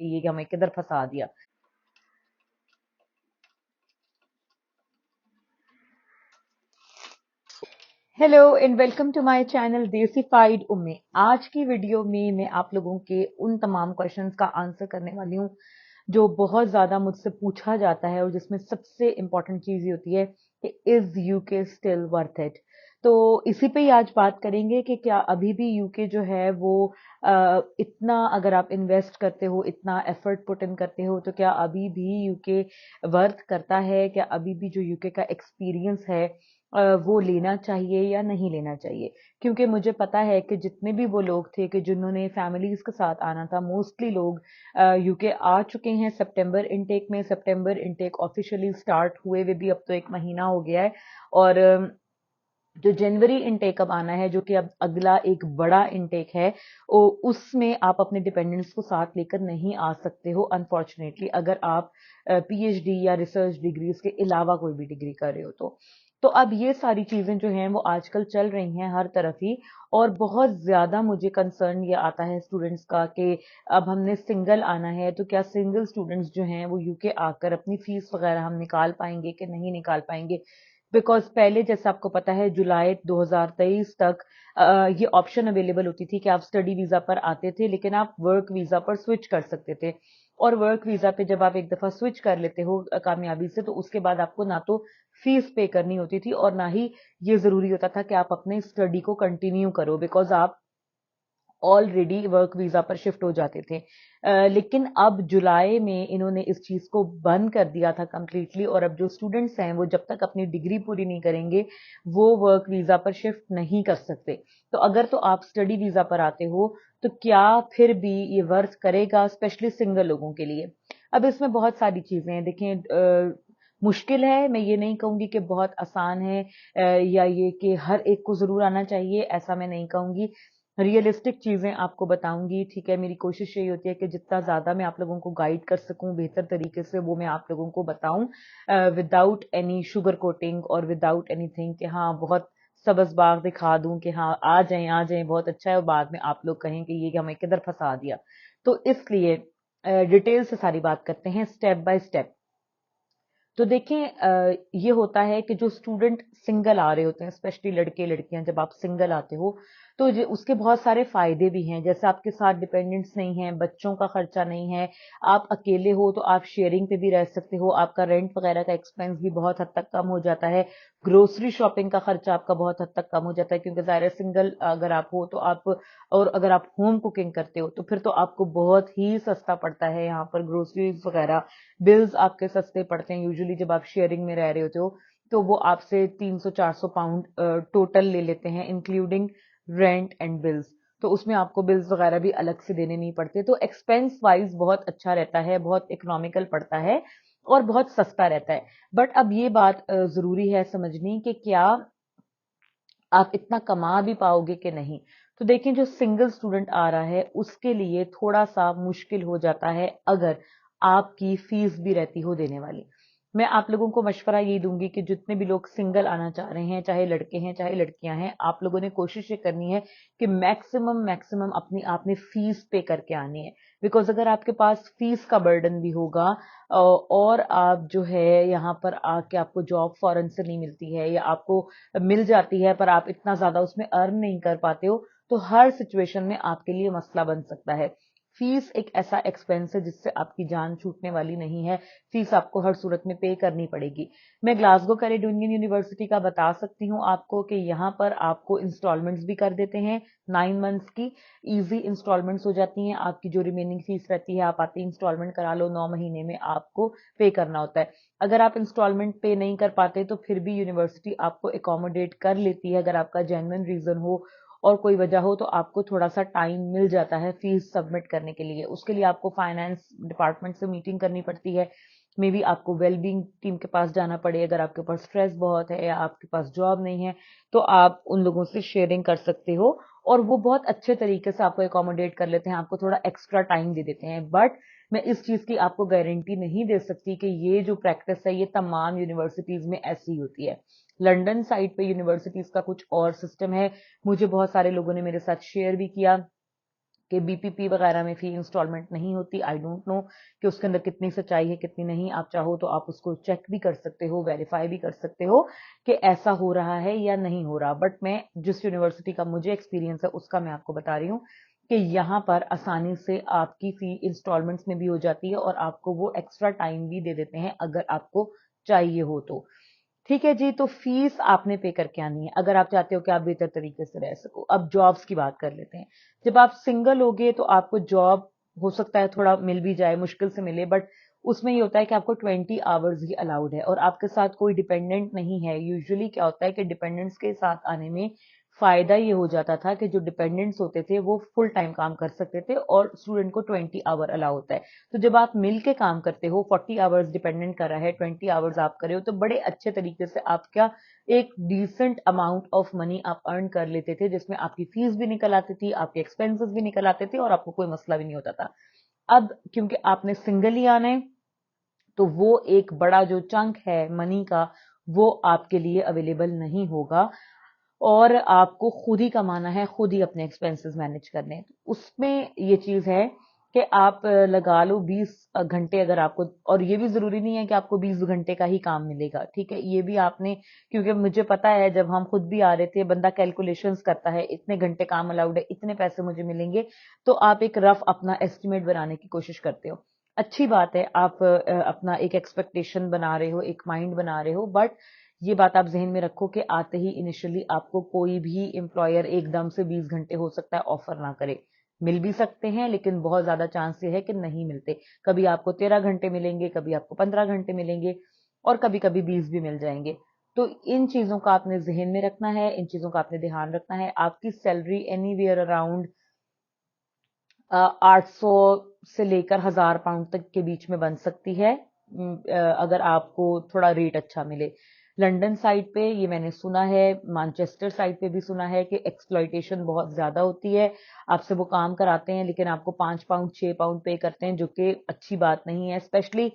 ये कि हमें किधर फंसा दिया। Hello and welcome to my channel Desified Ummi. आज की वीडियो में मैं आप लोगों के उन तमाम क्वेश्चंस का आंसर करने वाली हूँ जो बहुत ज़्यादा मुझसे पूछा जाता है, और जिसमें सबसे इम्पोर्टेंट चीज़ ये होती है कि is UK still worth it. तो इसी पे ही आज बात करेंगे कि क्या अभी भी यूके जो है वो इतना, अगर आप इन्वेस्ट करते हो, इतना एफर्ट पुट इन करते हो, तो क्या अभी भी यूके वर्थ करता है? क्या अभी भी जो यूके का एक्सपीरियंस है वो लेना चाहिए या नहीं लेना चाहिए? क्योंकि मुझे पता है कि जितने भी वो लोग थे कि जिन्होंने फैमिलीज के साथ आना था, मोस्टली लोग यूके आ चुके हैं सितंबर इनटेक में। सितंबर इनटेक ऑफिशियली स्टार्ट हुए हुए भी अब तो 1 महीना हो गया है, और जो जनवरी इनटेक अब आना है, जो कि अब अगला एक बड़ा इनटेक है, उसमें आप अपने डिपेंडेंट्स को साथ लेकर नहीं आ सकते हो अनफॉर्चुनेटली, अगर आप पीएचडी या रिसर्च डिग्रीज के अलावा कोई भी डिग्री कर रहे हो तो अब ये सारी चीजें जो हैं वो आजकल चल रही हैं हर तरफ ही। और बहुत ज्यादा मुझे कंसर्न ये आता है स्टूडेंट्स का कि अब हमने सिंगल आना है, तो क्या सिंगल स्टूडेंट्स जो हैं वो यूके आकर अपनी फीस वगैरह हम निकाल पाएंगे कि नहीं निकाल पाएंगे? बिकॉज पहले जैसे आपको पता है जुलाई 2023 तक ये ऑप्शन अवेलेबल होती थी कि आप स्टडी वीजा पर आते थे, लेकिन आप वर्क वीजा पर स्विच कर सकते थे। और वर्क वीजा पे जब आप एक दफा स्विच कर लेते हो कामयाबी से, तो उसके बाद आपको ना तो फीस पे करनी होती थी और ना ही ये जरूरी होता था कि आप अपने स्टडी को कंटिन्यू करो, बिकॉज आप ऑलरेडी वर्क वीजा पर शिफ्ट हो जाते थे। लेकिन अब जुलाई में इन्होंने इस चीज को बंद कर दिया था कंप्लीटली, और अब जो स्टूडेंट्स हैं वो जब तक अपनी डिग्री पूरी नहीं करेंगे वो वर्क वीजा पर शिफ्ट नहीं कर सकते। तो अगर तो आप स्टडी वीजा पर आते हो तो क्या फिर भी ये वर्क करेगा, स्पेशली सिंगल लोगों के लिए? अब इसमें बहुत सारी चीजें हैं, देखें। मुश्किल है, मैं ये नहीं कहूंगी कि बहुत आसान है, या ये कि हर एक को जरूर आना चाहिए, ऐसा मैं नहीं कहूंगी। रियलिस्टिक चीजें आपको बताऊंगी, ठीक है? मेरी कोशिश यही होती है कि जितना ज्यादा मैं आप लोगों को गाइड कर सकूं बेहतर तरीके से, वो मैं आप लोगों को बताऊं विदाउट एनी शुगर कोटिंग और विदाउट एनीथिंग कि हाँ बहुत सब्ज बाग दिखा दूं कि हाँ आ जाएं बहुत अच्छा है, और बाद में आप लोग कहें कि ये कि हमें किधर फंसा दिया। तो इसलिए डिटेल से सारी बात करते हैं, स्टेप बाय स्टेप। तो देखें, ये होता है कि जो स्टूडेंट सिंगल आ रहे होते हैं, स्पेशली लड़के लड़कियां, जब आप सिंगल आते हो तो उसके बहुत सारे फायदे भी हैं। जैसे आपके साथ डिपेंडेंट्स नहीं हैं, बच्चों का खर्चा नहीं है, आप अकेले हो तो आप शेयरिंग पे भी रह सकते हो, आपका रेंट वगैरह का एक्सपेंस भी बहुत हद तक कम हो जाता है, ग्रोसरी शॉपिंग का खर्चा आपका बहुत हद तक कम हो जाता है, क्योंकि ज़ाहिर है सिंगल अगर आप हो तो आप, और अगर आप होम कुकिंग करते हो तो फिर तो आपको बहुत ही सस्ता पड़ता है यहाँ पर ग्रोसरीज वगैरह, बिल्स आपके सस्ते पड़ते हैं यूजुअली जब आप शेयरिंग में रह रहे होते हो। तो वो आपसे 300-400 पाउंड टोटल ले लेते हैं, इंक्लूडिंग रेंट एंड बिल्स। तो उसमें आपको बिल्स वगैरह भी अलग से देने नहीं पड़ते, तो एक्सपेंस वाइज बहुत अच्छा रहता है, बहुत इकोनॉमिकल पड़ता है और बहुत सस्ता रहता है। बट अब ये बात जरूरी है समझनी कि क्या आप इतना कमा भी पाओगे कि नहीं। तो देखें, जो सिंगल स्टूडेंट आ रहा है उसके लिए थोड़ा सा मुश्किल हो जाता है अगर आपकी फीस भी रहती हो देने वाली। मैं आप लोगों को मशवरा ये दूंगी कि जितने भी लोग सिंगल आना चाह रहे हैं, चाहे लड़के हैं चाहे लड़कियां हैं, आप लोगों ने कोशिश ये करनी है कि मैक्सिमम मैक्सिमम अपनी आपने फीस पे करके आनी है। बिकॉज अगर आपके पास फीस का बर्डन भी होगा और आप जो है यहाँ पर आके आपको जॉब फॉरन से नहीं मिलती है, या आपको मिल जाती है पर आप इतना ज्यादा उसमें अर्न नहीं कर पाते हो, तो हर सिचुएशन में आपके लिए मसला बन सकता है। फीस एक ऐसा एक्सपेंस है जिससे आपकी जान छूटने वाली नहीं है, फीस आपको हर सूरत में पे करनी पड़ेगी। मैं ग्लासगो कैलेडोनियन यूनिवर्सिटी का बता सकती हूँ आपको कि यहाँ पर आपको इंस्टॉलमेंट्स भी कर देते हैं, 9 मंथ्स की इजी इंस्टॉलमेंट्स हो जाती हैं। आपकी जो रिमेनिंग फीस रहती है आप आते इंस्टॉलमेंट करा लो, 9 महीने में आपको पे करना होता है। अगर आप इंस्टॉलमेंट पे नहीं कर पाते तो फिर भी यूनिवर्सिटी आपको एकोमोडेट कर लेती है, अगर आपका जेन्युइन रीजन हो और कोई वजह हो तो आपको थोड़ा सा टाइम मिल जाता है फीस सबमिट करने के लिए। उसके लिए आपको फाइनेंस डिपार्टमेंट से मीटिंग करनी पड़ती है, मे बी आपको वेलबींग टीम के पास जाना पड़े, अगर आपके पास स्ट्रेस बहुत है या आपके पास जॉब नहीं है तो आप उन लोगों से शेयरिंग कर सकते हो, और वो बहुत अच्छे तरीके से आपको एकोमोडेट कर लेते हैं, आपको थोड़ा एक्स्ट्रा टाइम दे देते हैं। बट मैं इस चीज की आपको गारंटी नहीं दे सकती कि ये जो प्रैक्टिस है ये तमाम यूनिवर्सिटीज में ऐसी होती है। लंदन साइड पे यूनिवर्सिटीज का कुछ और सिस्टम है, मुझे बहुत सारे लोगों ने मेरे साथ शेयर भी किया कि बीपीपी वगैरह में फी इंस्टॉलमेंट नहीं होती। आई डोंट नो कि उसके अंदर कितनी सच्चाई है कितनी नहीं। आप चाहो तो आप उसको चेक भी कर सकते हो, वेरीफाई भी कर सकते हो कि ऐसा हो रहा है या नहीं हो रहा। बट मैं जिस यूनिवर्सिटी का मुझे एक्सपीरियंस है उसका मैं आपको बता रही हूँ कि यहाँ पर आसानी से आपकी फी इंस्टॉलमेंट्स में भी हो जाती है और आपको वो एक्स्ट्रा टाइम भी दे देते हैं अगर आपको चाहिए हो तो। ठीक है जी, तो फीस आपने पे करके आनी है अगर आप चाहते हो कि आप बेहतर तरीके से रह सको। अब जॉब्स की बात कर लेते हैं। जब आप सिंगल होगे तो आपको जॉब हो सकता है थोड़ा मिल भी जाए, मुश्किल से मिले, बट उसमें ये होता है कि आपको 20 आवर्स ही अलाउड है और आपके साथ कोई डिपेंडेंट नहीं है। यूजुअली क्या होता है कि डिपेंडेंट्स के साथ आने में फायदा ये हो जाता था कि जो डिपेंडेंट्स होते थे वो फुल टाइम काम कर सकते थे और स्टूडेंट को 20 आवर अलाउ होता है। तो जब आप मिल के काम करते हो, 40 आवर्स डिपेंडेंट कर रहा है, 20 आवर्स आप कर रहे हो, तो बड़े अच्छे तरीके से आप क्या एक डिसेंट अमाउंट ऑफ मनी आप अर्न कर लेते थे, जिसमें आपकी फीस भी निकल आती थी, आपके एक्सपेंसेस भी निकल आते थे और आपको कोई मसला भी नहीं होता था। अब क्योंकि आपने सिंगल ही आना है तो वो एक बड़ा जो चंक है मनी का वो आपके लिए अवेलेबल नहीं होगा और आपको खुद ही कमाना है, खुद ही अपने एक्सपेंसेस मैनेज करने हैं। उसमें ये चीज है कि आप लगा लो 20 घंटे अगर आपको, और ये भी जरूरी नहीं है कि आपको 20 घंटे का ही काम मिलेगा। ठीक है, ये भी आपने, क्योंकि मुझे पता है जब हम खुद भी आ रहे थे बंदा कैलकुलेशंस करता है, इतने घंटे काम अलाउड है, इतने पैसे मुझे मिलेंगे, तो आप एक रफ अपना एस्टिमेट बनाने की कोशिश करते हो। अच्छी बात है, आप अपना एक एक्सपेक्टेशन बना रहे हो, एक माइंड बना रहे हो, बट ये बात आप जहन में रखो कि आते ही इनिशियली आपको कोई भी एम्प्लॉयर एकदम से 20 घंटे हो सकता है ऑफर ना करे। मिल भी सकते हैं लेकिन बहुत ज्यादा चांस ये है कि नहीं मिलते। कभी आपको 13 घंटे मिलेंगे, कभी आपको 15 घंटे मिलेंगे और कभी कभी 20 भी मिल जाएंगे। तो इन चीजों का आपने जहन में रखना है, इन चीजों का आपने ध्यान रखना है। आपकी सैलरी एनीवेयर अराउंड 800 से लेकर 1000 पाउंड तक के बीच में बन सकती है अगर आपको थोड़ा रेट अच्छा मिले। लंदन साइड पे ये मैंने सुना है, मैनचेस्टर साइड पे भी सुना है कि एक्सप्लॉइटेशन बहुत ज्यादा होती है। आपसे वो काम कराते हैं लेकिन आपको 5 पाउंड 6 पाउंड पे करते हैं, जो कि अच्छी बात नहीं है। स्पेशली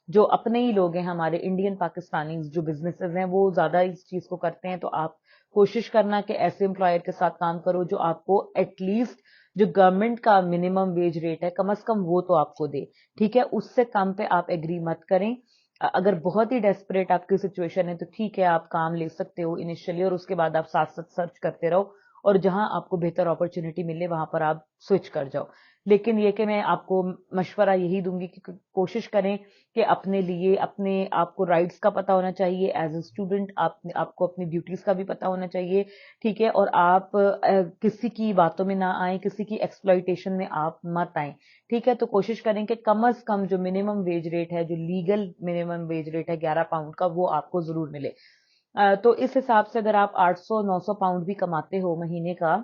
जो अपने ही लोग हैं, हमारे इंडियन पाकिस्तानी जो बिजनेसेस हैं, वो ज्यादा इस चीज को करते हैं। तो आप कोशिश करना कि ऐसे एम्प्लॉयर के साथ काम करो जो आपको एटलीस्ट जो गवर्नमेंट का मिनिमम वेज रेट है कम से कम वो तो आपको दे। ठीक है, उससे कम पे आप एग्री मत करें। अगर बहुत ही डेस्परेट आपकी सिचुएशन है तो ठीक है, आप काम ले सकते हो इनिशियली और उसके बाद आप साथ साथ सर्च करते रहो और जहां आपको बेहतर अपॉर्चुनिटी मिले वहां पर आप स्विच कर जाओ। लेकिन ये कि मैं आपको मशवरा यही दूंगी कि कोशिश करें कि अपने लिए, अपने आपको राइट्स का पता होना चाहिए एज ए स्टूडेंट, आपको अपनी ड्यूटीज का भी पता होना चाहिए। ठीक है, और आप किसी की बातों में ना आए, किसी की एक्सप्लॉइटेशन में आप मत आए। ठीक है, तो कोशिश करें कि कम से कम जो मिनिमम वेज रेट है, जो लीगल मिनिमम वेज रेट है 11 पाउंड का, वो आपको जरूर मिले। तो इस हिसाब से अगर आप 800-900 पाउंड भी कमाते हो महीने का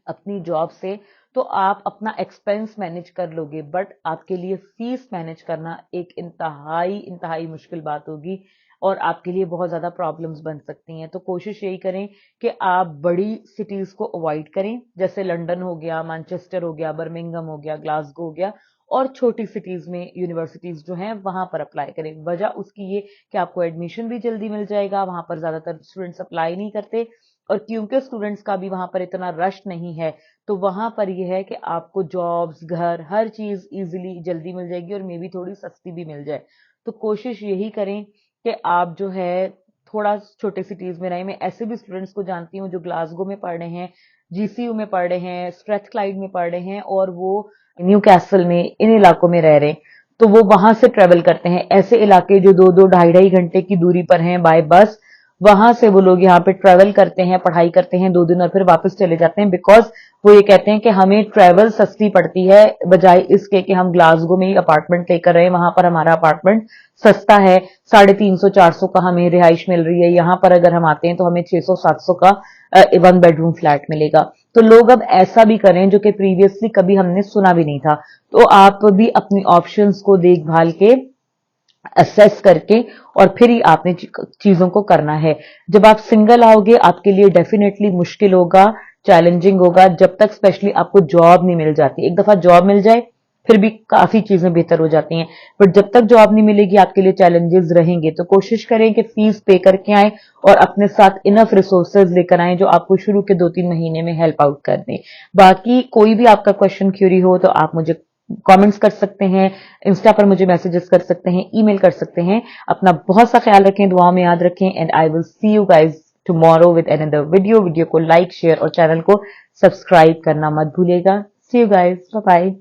अपनी जॉब से, तो आप अपना एक्सपेंस मैनेज कर लोगे। बट आपके लिए फीस मैनेज करना एक इंतहाई इंतहाई मुश्किल बात होगी और आपके लिए बहुत ज्यादा प्रॉब्लम्स बन सकती हैं। तो कोशिश यही करें कि आप बड़ी सिटीज को अवॉइड करें, जैसे लंदन हो गया, मैनचेस्टर हो गया, बर्मिंघम हो गया, ग्लासगो हो गया, और छोटी सिटीज में यूनिवर्सिटीज जो हैं वहां पर अप्लाई करें। वजह उसकी ये कि आपको एडमिशन भी जल्दी मिल जाएगा, वहां पर ज्यादातर स्टूडेंट्स अप्लाई नहीं करते, और क्योंकि स्टूडेंट्स का भी वहां पर इतना रश नहीं है, तो वहां पर यह है कि आपको जॉब्स, घर, हर चीज इजीली जल्दी मिल जाएगी और मे बी थोड़ी सस्ती भी मिल जाए। तो कोशिश यही करें कि आप जो है थोड़ा छोटे सिटीज में रहें। मैं ऐसे भी स्टूडेंट्स को जानती हूँ जो ग्लासगो में पढ़ रहे हैं, जीसीयू में पढ़ रहे हैं, स्ट्रेथक्लाइड में पढ़ रहे हैं और वो न्यू कैसल में, इन इलाकों में रह रहे हैं। तो वो वहां से ट्रेवल करते हैं, ऐसे इलाके जो 2-2 ढाई-ढाई घंटे की दूरी पर हैं बाय बस, वहां से वो लोग यहाँ पे ट्रेवल करते हैं, पढ़ाई करते हैं 2 दिन और फिर वापस चले जाते हैं। बिकॉज वो ये कहते हैं कि हमें ट्रेवल सस्ती पड़ती है बजाय इसके कि हम ग्लासगो में ही अपार्टमेंट लेकर रहे, वहां पर हमारा अपार्टमेंट सस्ता है, 350-400 का हमें रिहाइश मिल रही है। यहाँ पर अगर हम आते हैं तो हमें 600-700 का 1 बेडरूम फ्लैट मिलेगा। तो लोग अब ऐसा भी करें जो कि प्रीवियसली कभी हमने सुना भी नहीं था। तो आप भी अपनी ऑप्शंस को देखभाल के, असेस करके और फिर ही आपने चीजों को करना है। जब आप सिंगल आओगे आपके लिए डेफिनेटली मुश्किल होगा, चैलेंजिंग होगा, जब तक स्पेशली आपको जॉब नहीं मिल जाती। एक दफा जॉब मिल जाए फिर भी काफी चीजें बेहतर हो जाती हैं। बट जब तक जॉब नहीं मिलेगी आपके लिए चैलेंजेस रहेंगे, तो कोशिश करें कि फीस पे करके आए और अपने साथ इनफ रिसोर्सेज लेकर आए जो आपको शुरू के 2-3 महीने में हेल्प आउट कर दें। बाकी कोई भी आपका क्वेश्चन क्यूरी हो तो आप मुझे कमेंट्स कर सकते हैं, इंस्टा पर मुझे मैसेजेस कर सकते हैं, ईमेल कर सकते हैं। अपना बहुत सा ख्याल रखें, दुआओं में याद रखें, and I will see you guys tomorrow with another video. Video को लाइक, शेयर और चैनल को सब्सक्राइब करना मत भूलिएगा। सी यू गाइज, बाय बाय।